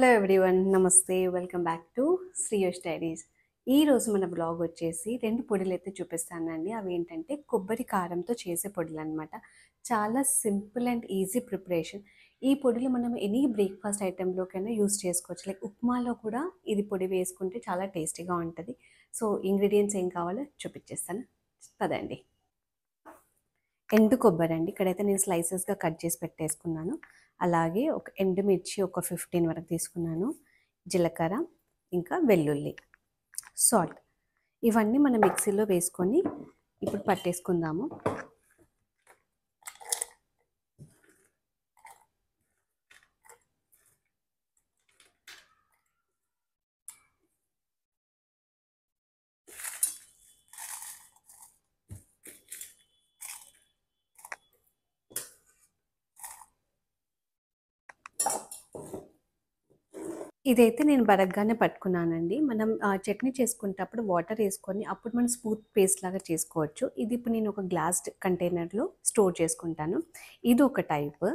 Hello everyone, నమస్తే. Welcome back to Shreyo studies. ఈరోజు మన బ్లాగ్ వచ్చేసి 2 పొడులు అయితే చూపిస్తానండి. అవి ఏంటంటే కొబ్బరి కారంతో చేసే పొడులు అనమాట. చాలా సింపుల్ అండ్ ఈజీ ప్రిపరేషన్. ఈ పొడులు మనం ఎనీ బ్రేక్ఫాస్ట్ ఐటెంలోకైనా యూస్ చేసుకోవచ్చు. లైక్ ఉప్మాలో కూడా ఇది పొడి వేసుకుంటే చాలా టేస్టీగా ఉంటుంది. సో ఇంగ్రీడియంట్స్ ఏం కావాలో చూపించేస్తాను పదండి. ఎండు కొబ్బరి అండి, ఇక్కడైతే నేను స్లైసెస్గా కట్ చేసి పెట్టేసుకున్నాను. అలాగే ఒక ఎండుమిర్చి ఒక 15 వరకు తీసుకున్నాను. జీలకర్ర, ఇంకా వెల్లుల్లి, సాల్ట్, ఇవన్నీ మనం మిక్సీలో వేసుకొని ఇప్పుడు పట్టేసుకుందాము. ఇదైతే నేను బరగ్గానే పట్టుకున్నానండి. మనం చట్నీ చేసుకునేటప్పుడు వాటర్ వేసుకొని అప్పుడు మనం స్మూత్ పేస్ట్ లాగా చేసుకోవచ్చు. ఇది ఇప్పుడు నేను ఒక గ్లాస్ కంటైనర్లో స్టోర్ చేసుకుంటాను. ఇది ఒక టైప్.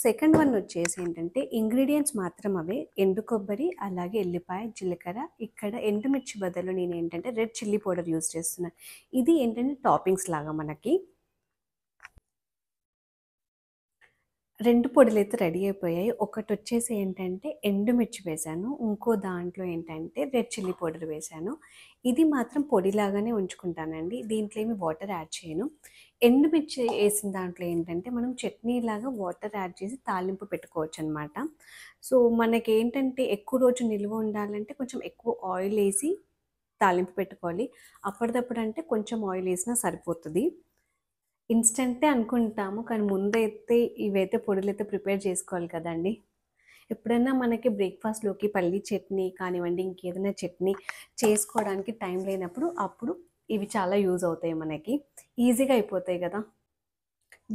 సెకండ్ వన్ వచ్చేసి ఏంటంటే ఇంగ్రీడియంట్స్ మాత్రం అవే, ఎండు కొబ్బరి, అలాగే ఎల్లిపాయ, జీలకర్ర. ఇక్కడ ఎండుమిర్చి బదులు నేను ఏంటంటే రెడ్ చిల్లీ పౌడర్ యూస్ చేస్తున్నాను. ఇది ఏంటంటే టాపింగ్స్ లాగా మనకి. 2 పొడులైతే రెడీ అయిపోయాయి. ఒకటి వచ్చేసి ఏంటంటే ఎండుమిర్చి వేశాను. ఇంకో దాంట్లో ఏంటంటే రెడ్ చిల్లీ పౌడర్ వేశాను. ఇది మాత్రం పొడిలాగానే ఉంచుకుంటానండి. దీంట్లో ఏమి వాటర్ యాడ్ చేయను. ఎండుమిర్చి వేసిన దాంట్లో ఏంటంటే మనం చట్నీలాగా వాటర్ యాడ్ చేసి తాలింపు పెట్టుకోవచ్చు అనమాట. సో మనకేంటంటే ఎక్కువ రోజు నిల్వ ఉండాలంటే కొంచెం ఎక్కువ ఆయిల్ వేసి తాలింపు పెట్టుకోవాలి. అప్పటిదప్పుడు అంటే కొంచెం ఆయిల్ వేసినా సరిపోతుంది. ఇన్స్టంటే అనుకుంటాము, కానీ ముందైతే ఇవైతే పొడులైతే ప్రిపేర్ చేసుకోవాలి కదండి. ఎప్పుడైనా మనకి బ్రేక్ఫాస్ట్లోకి పల్లీ చట్నీ కానివ్వండి, ఇంకేదైనా చట్నీ చేసుకోవడానికి టైం లేనప్పుడు అప్పుడు ఇవి చాలా యూజ్ అవుతాయి, మనకి ఈజీగా అయిపోతాయి కదా.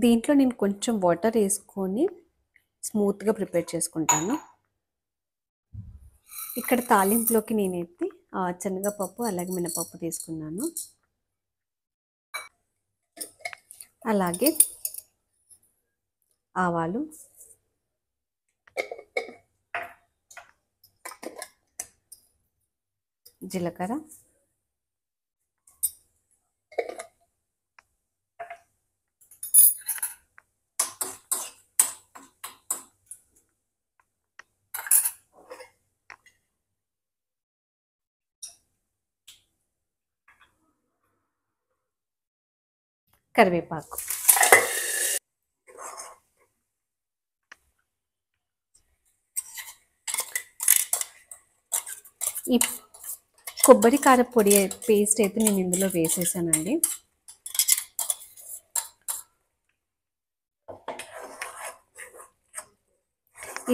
దీంట్లో నేను కొంచెం వాటర్ వేసుకొని స్మూత్గా ప్రిపేర్ చేసుకుంటాను. ఇక్కడ తాలింపులోకి నేనైతే శనగపప్పు అలాగే మినపప్పు తీసుకున్నాను. అలాగే ఆవాలు, జీలకర్ర, కరివేపాకు. ఈ కొబ్బరి కార పొడి పేస్ట్ అయితే నేను ఇందులో వేసేసానండి.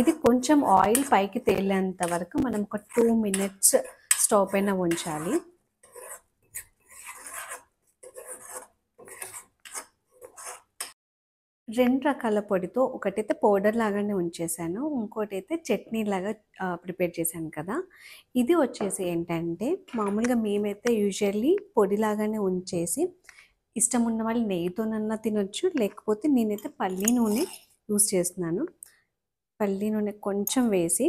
ఇది కొంచెం ఆయిల్ పైకి తేలేంత వరకు మనం ఒక 2 minutes స్టవ్ పైన ఉంచాలి. రెండు రకాల పొడితో, ఒకటైతే పౌడర్ లాగానే ఉంచేసాను, ఇంకోటి అయితే చట్నీ లాగా ప్రిపేర్ చేశాను కదా. ఇది వచ్చేసి ఏంటంటే మామూలుగా మేమైతే యూజువల్లీ పొడిలాగానే ఉంచేసి, ఇష్టం ఉన్న వాళ్ళు నెయ్యితోనన్నా తినొచ్చు, లేకపోతే నేనైతే పల్లీ నూనె యూస్ చేస్తున్నాను. పల్లీ నూనె కొంచెం వేసి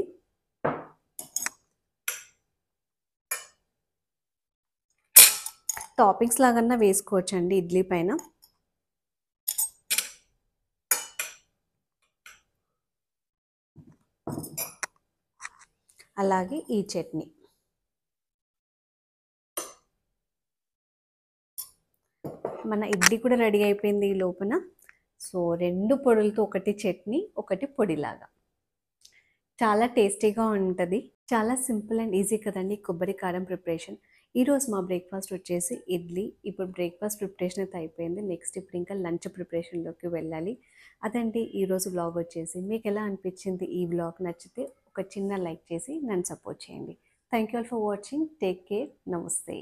టాపింగ్స్ లాగన్నా వేసుకోవచ్చండి ఇడ్లీ పైన. అలాగే ఈ చట్నీ, మన ఇడ్లీ కూడా రెడీ అయిపోయింది ఈ లోపల. సో 2 పొడులతో, ఒకటి చట్నీ ఒకటి పొడిలాగా, చాలా టేస్టీగా ఉంటుంది. చాలా సింపుల్ అండ్ ఈజీ కదండి కొబ్బరి కారం ప్రిపరేషన్. ఈరోజు మా బ్రేక్ఫాస్ట్ వచ్చేసి ఇడ్లీ. ఇప్పుడు బ్రేక్ఫాస్ట్ ప్రిపరేషన్ అయితే అయిపోయింది. నెక్స్ట్ ఇప్పుడు ఇంకా లంచ్ ప్రిపరేషన్లోకి వెళ్ళాలి. అదండి ఈరోజు బ్లాగ్ వచ్చేసి. మీకు ఎలా అనిపించింది ఈ బ్లాగ్? నచ్చితే ఒక చిన్న లైక్ చేసి నన్ను సపోర్ట్ చేయండి. Thank you all for watching. Take care. నమస్తే.